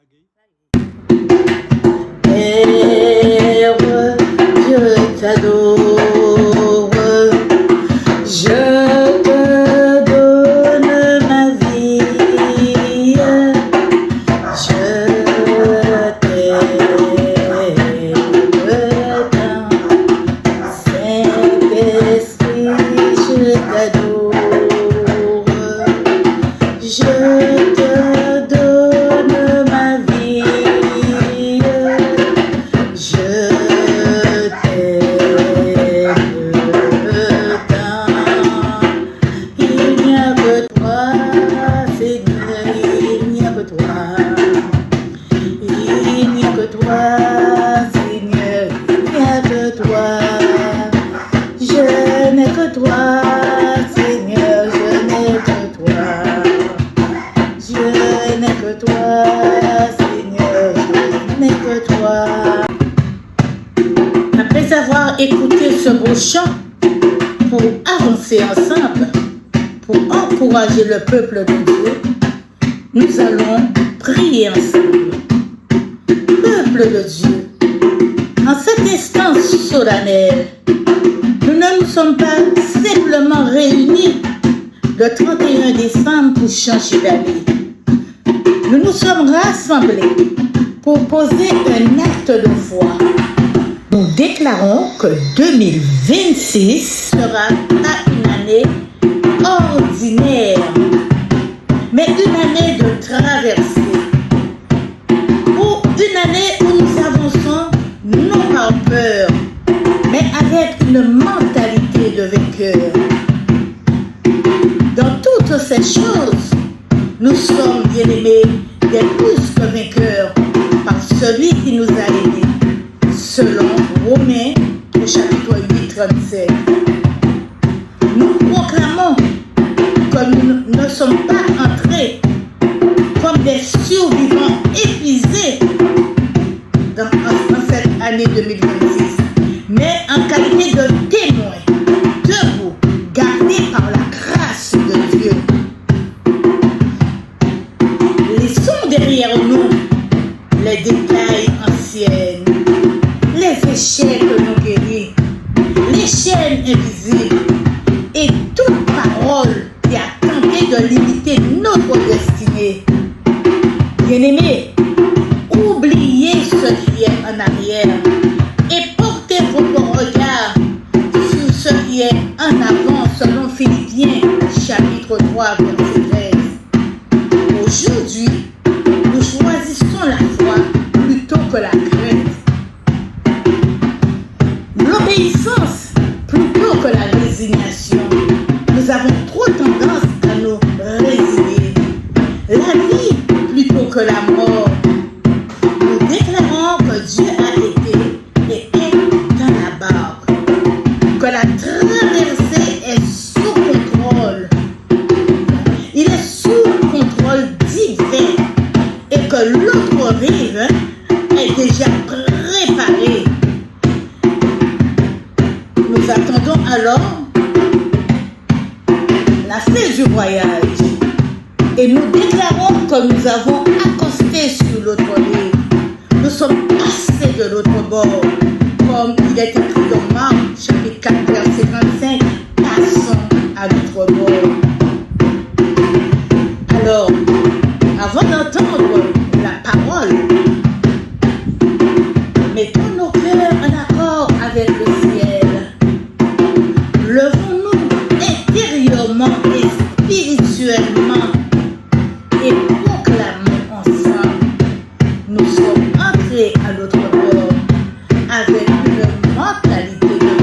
Je t'adore, je te donne ma vie, je t'aime tant, Saint-Esprit, je t'adore, je te donne ma vie, je Après avoir écouté ce beau chant, pour avancer ensemble, pour encourager le peuple de Dieu, nous allons prier ensemble. Peuple de Dieu, en cette instance solennelle, nous ne nous sommes pas simplement réunis le 31 décembre pour changer d'année. Nous nous sommes rassemblés pour poser un acte de foi. Nous déclarons que 2026 sera pas une année ordinaire, mais une année de traversée. Ou une année où nous avançons non par peur, mais avec une mentalité de vainqueur. Dans toutes ces choses, nous sommes bien-aimés des plus que vainqueurs par celui qui nous a aidés. Selon Romains au chapitre 8, 37. Nous proclamons que nous ne sommes pas entrés comme des survivants épuisés dans cette année 2026, mais en qualité de témoins, debout, gardés par la grâce de Dieu. Laissons derrière nous les détails anciens, les échecs non guéris, les chaînes invisibles et toute parole qui a tenté de limiter notre destinée. Bien-aimés, oubliez ce qui est en arrière et portez votre regard sur ce qui est en avant selon Philippiens chapitre 3 verset 13. Aujourd'hui, nous choisissons la foi plutôt que la crainte, l'obéissance plutôt que la résignation. Nous avons trop tendance à nous résigner. La vie plutôt que la mort. Nous déclarons que Dieu a été et est dans la barque, que la traversée est sous contrôle. Il est sous contrôle divin et que l'autre rive est déjà préparée. Nous attendons alors la fin du voyage et nous déclarons que nous avons accosté sur l'autre rive. Nous sommes passés de l'autre bord, comme il est écrit dans Marc, chapitre 4, verset 25, passons à l'autre bord. Alors, avant d'entendre la parole, mettons nos cœurs en accord avec le ciel. Levons-nous intérieurement et spirituellement et proclamons ensemble. Nous sommes entrés à l'autre bord avec une mentalité de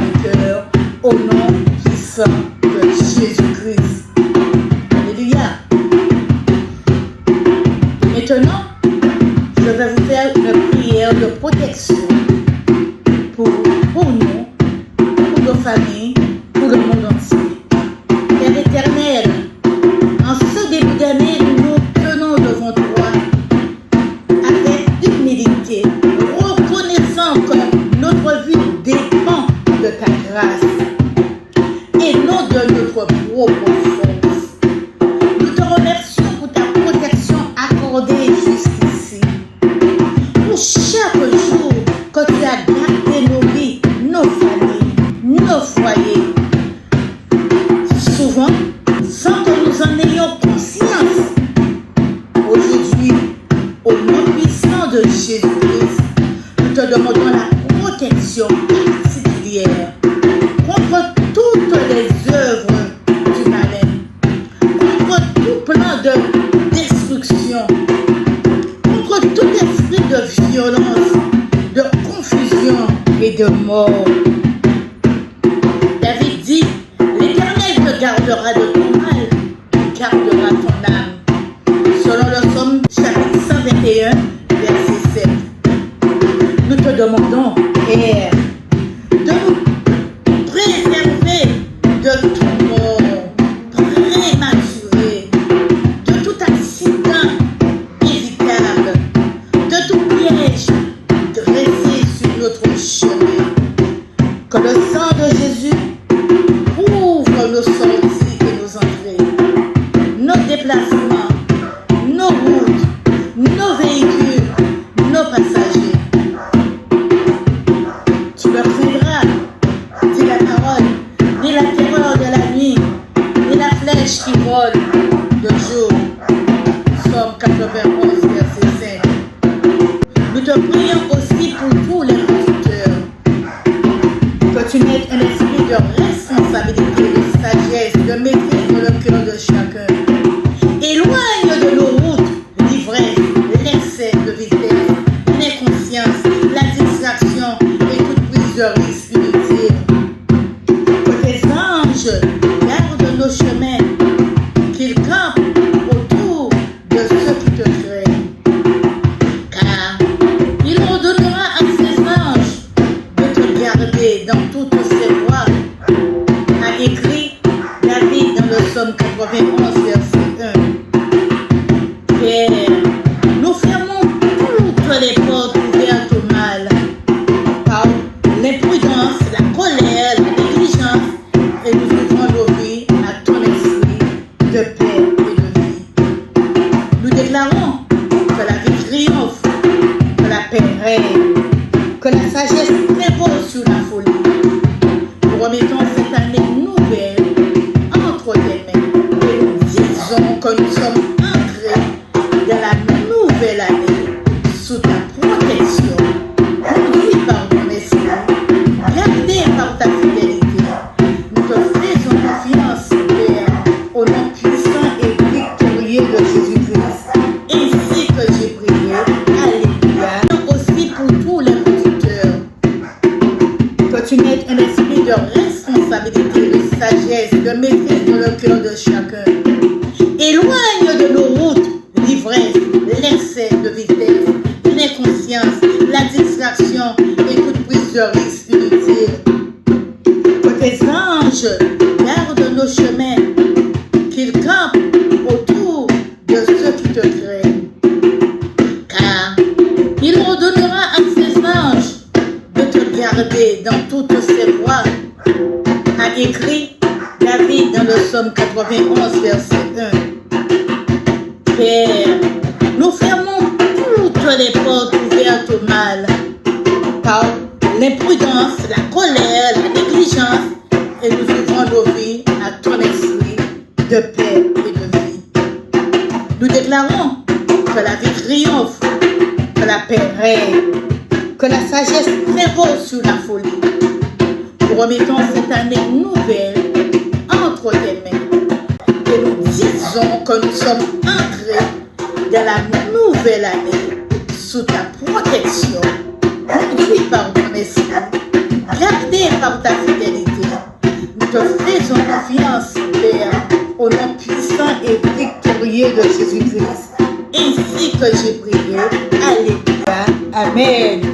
de mort. David dit, l'Éternel te gardera de ton mal, gardera ton âme. Selon le Psaume chapitre 121, verset 7. Nous te demandons, Père, de nous préserver de tout mort prématuré, de tout accident évitable, de tout piège dressé sur notre chemin. Que le sang de Jésus couvre nos sorties et nos entrées, nos déplacements, nos routes, nos véhicules, nos passagers. Tu me craindras, dit la parole, ni la terreur de la nuit, ni la flèche qui vole de jour. Psaume 91, verset 5. Nous te prions aussi pour tous les conducteurs, que tu mettes un esprit de responsabilité, de sagesse, de maîtrise dans le cœur de chacun. Éloigne de nos routes l'ivresse, l'excès de vitesse, l'inconscience, la distraction et toute prise de risque inutile. Que tes anges gardent nos chemins, qu'ils campent autour de ceux qui te craignent. Car il ordonnera à ses anges de te garder dans toutes ses voies, a écrit David dans le Psaume 91, verset 1. Père, nous fermons toutes les portes ouvertes au mal, par l'imprudence, la colère, la négligence, et nous ouvrons nos vies à ton esprit de paix et de vie. Nous déclarons que la vie triomphe, que la paix règne, que la sagesse prévaut sur la folie. Nous remettons cette année nouvelle entre tes mains et nous disons que nous sommes ancrés dans la nouvelle année sous ta protection, conduits par ton esprit, gardés par ta fidélité. Nous te faisons confiance, Père, au nom puissant et victorieux de Jésus-Christ, ainsi que j'ai prié. Alléluia. Aussi pour tous les conducteurs, que tu mettes un esprit de responsabilité, de sagesse, de maîtrise dans le cœur de chacun. Éloigne de nos routes l'ivresse, l'excès de vitesse, l'inconscience, la distraction et toute prise de risque inutile. Que tes anges gardent nos chemins, qu'ils campent autour de ceux qui te craignent. Car il ordonnera à ses anges de te garder dans toutes ses voies, a écrit David dans le Psaume 91, verset 1. Père, nous fermons toutes les portes ouvertes au mal, par l'imprudence, la colère, la négligence, et nous ouvrons nos vies à ton esprit de paix et de vie. Nous déclarons que la vie triomphe, que la paix règne, que la sagesse prévaut sur la folie. Nous remettons cette année nouvelle entre tes mains et nous disons que nous sommes ancrés dans la nouvelle année sous ta protection, conduits par ton esprit, gardés par ta fidélité. Nous te faisons confiance, Père, au nom puissant et victorieux de Jésus-Christ, ainsi que j'ai prié. Alléluia. Amen.